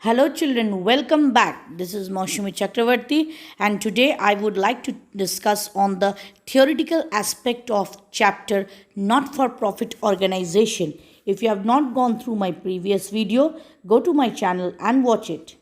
Hello, children, welcome back. This is Maushumi Chakravarti, and today I would like to discuss on the theoretical aspect of chapter Not for Profit Organization. If you have not gone through my previous video, go to my channel and watch it.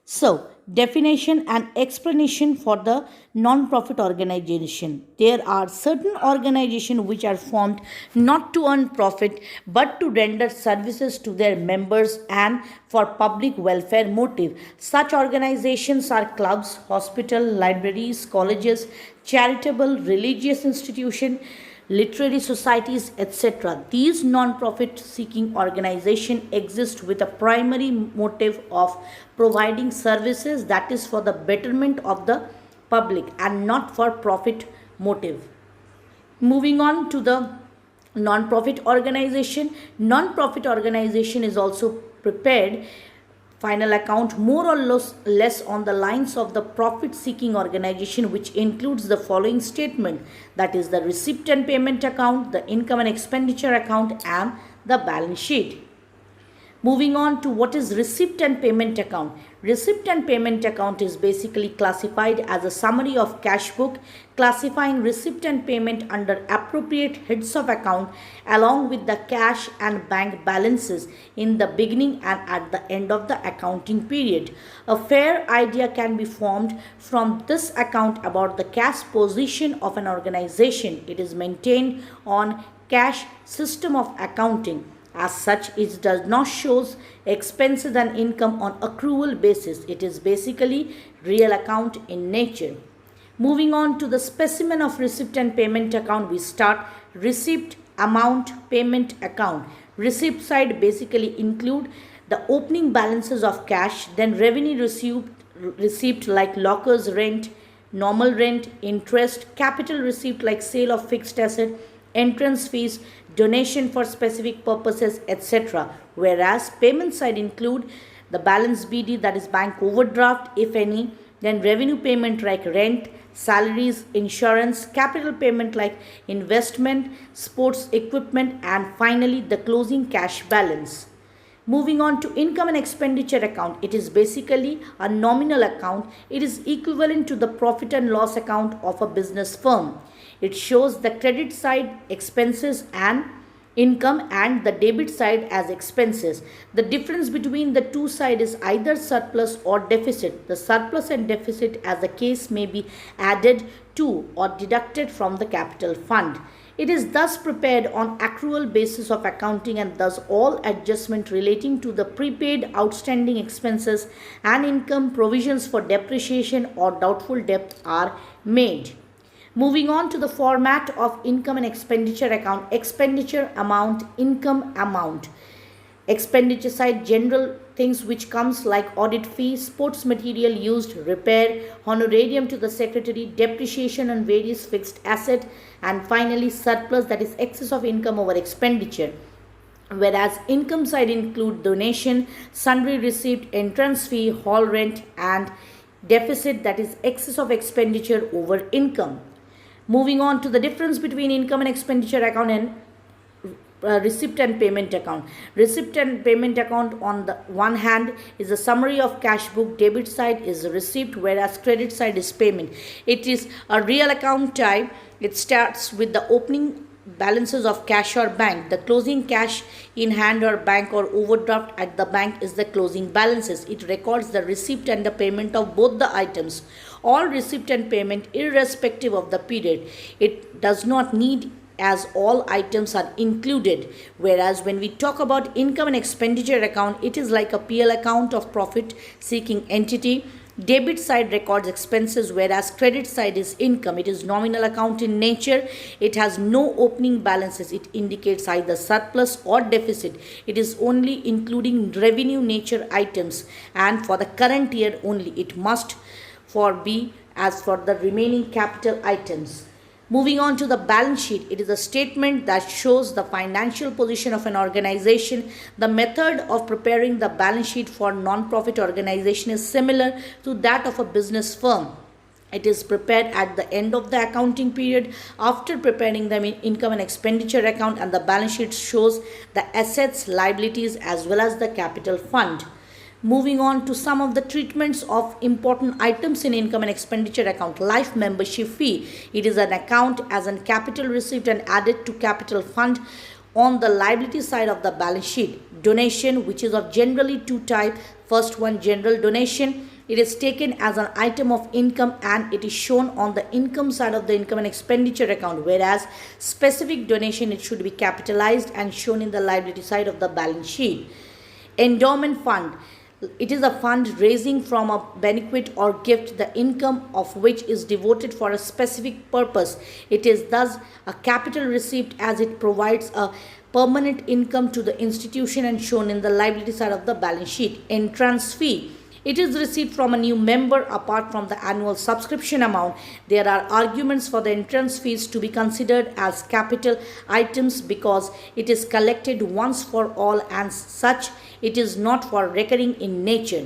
So, definition and explanation for the non-profit organization. There are certain organizations which are formed not to earn profit but to render services to their members and for public welfare motive. Such organizations are clubs, hospitals, libraries, colleges, charitable, religious institutions, literary societies, etc. These non-profit seeking organizations exist with a primary motive of providing services that is for the betterment of the public and not for profit motive. Moving on to the non-profit organization. Non-profit organization is also prepared final account more or less on the lines of the profit seeking organization, which includes the following statement, that is the receipt and payment account, the income and expenditure account, and the balance sheet. Moving on to what is receipt and payment account. Receipt and payment account is basically classified as a summary of cash book, classifying receipt and payment under appropriate heads of account along with the cash and bank balances in the beginning and at the end of the accounting period. A fair idea can be formed from this account about the cash position of an organization. It is maintained on cash system of accounting. As such, it does not show expenses and income on accrual basis. It is basically real account in nature. Moving on to the specimen of receipt and payment account, we start receipt amount payment account. Receipt side basically include the opening balances of cash, then revenue received like lockers rent, normal rent, interest, capital receipt like sale of fixed asset, entrance fees, donation for specific purposes, etc. Whereas payment side include the balance BD, that is bank overdraft if any, then revenue payment like rent, salaries, insurance, capital payment like investment, sports equipment, and finally the closing cash balance. Moving on to income and expenditure account, it is basically a nominal account. It is equivalent to the profit and loss account of a business firm. It shows the credit side expenses and income and the debit side as expenses. The difference between the two sides is either surplus or deficit. The surplus and deficit as the case may be added to or deducted from the capital fund. It is thus prepared on accrual basis of accounting, and thus all adjustment relating to the prepaid outstanding expenses and income provisions for depreciation or doubtful debt are made. Moving on to the format of income and expenditure account. Expenditure amount, income amount. Expenditure side, general things which comes like audit fee, sports material used, repair, honorarium to the secretary, depreciation on various fixed asset, and finally surplus, that is excess of income over expenditure. Whereas income side include donation, sundry receipt, entrance fee, hall rent, and deficit, that is excess of expenditure over income. Moving on to the difference between income and expenditure account and receipt and payment account. Receipt and payment account on the one hand is a summary of cash book. Debit side is receipt, whereas credit side is payment. It is a real account type. It starts with the opening balances of cash or bank. The closing cash in hand or bank or overdraft at the bank is the closing balances. It records the receipt and the payment of both the items. All receipt and payment irrespective of the period. It does not need as all items are included. Whereas when we talk about income and expenditure account, it is like a PL account of profit seeking entity. Debit side records expenses, whereas credit side is income. It is nominal account in nature. It has no opening balances. It indicates either surplus or deficit. It is only including revenue nature items, and for the current year only it must for be as for the remaining capital items. Moving on to the balance sheet, it is a statement that shows the financial position of an organization. The method of preparing the balance sheet for non-profit organization is similar to that of a business firm. It is prepared at the end of the accounting period after preparing the income and expenditure account, and the balance sheet shows the assets, liabilities as well as the capital fund. Moving on to some of the treatments of important items in income and expenditure account. Life membership fee. It is an account as a capital received and added to capital fund on the liability side of the balance sheet. Donation, which is of generally two types. First one, general donation. It is taken as an item of income and it is shown on the income side of the income and expenditure account, whereas specific donation, it should be capitalized and shown in the liability side of the balance sheet. Endowment fund. It is a fund raising from a bequest or gift, the income of which is devoted for a specific purpose. It is thus a capital receipt as it provides a permanent income to the institution and shown in the liability side of the balance sheet. Entrance fee. It is received from a new member apart from the annual subscription amount. There are arguments for the entrance fees to be considered as capital items because it is collected once for all and such it is not for recurring in nature.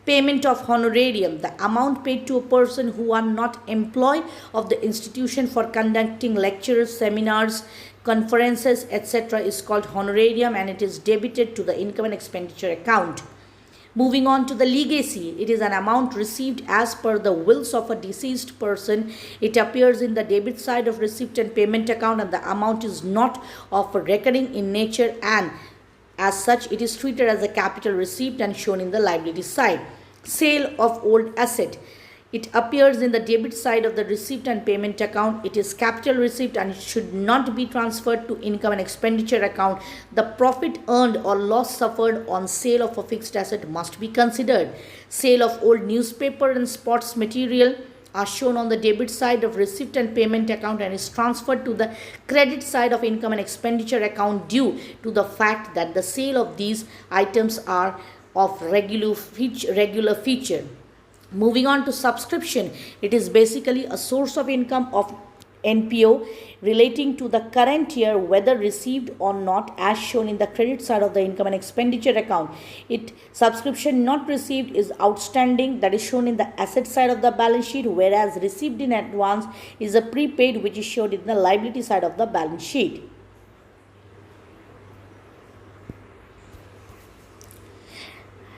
Payment of honorarium. The amount paid to a person who are not employee of the institution for conducting lectures, seminars, conferences, etc. is called honorarium and it is debited to the income and expenditure account. Moving on to the legacy, it is an amount received as per the wills of a deceased person. It appears in the debit side of receipt and payment account and the amount is not of a recurring in nature and as such it is treated as a capital receipt and shown in the liability side. Sale of old asset. It appears in the debit side of the receipt and payment account. It is capital receipt and it should not be transferred to income and expenditure account. The profit earned or loss suffered on sale of a fixed asset must be considered. Sale of old newspaper and sports material are shown on the debit side of receipt and payment account and is transferred to the credit side of income and expenditure account due to the fact that the sale of these items are of regular feature. Moving on to subscription, it is basically a source of income of NPO relating to the current year, whether received or not, as shown in the credit side of the income and expenditure account. Subscription not received is outstanding, that is shown in the asset side of the balance sheet, whereas received in advance is a prepaid, which is shown in the liability side of the balance sheet.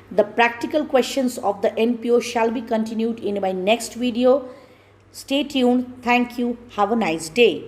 The practical questions of the NPO shall be continued in my next video. Stay tuned. Thank you. Have a nice day.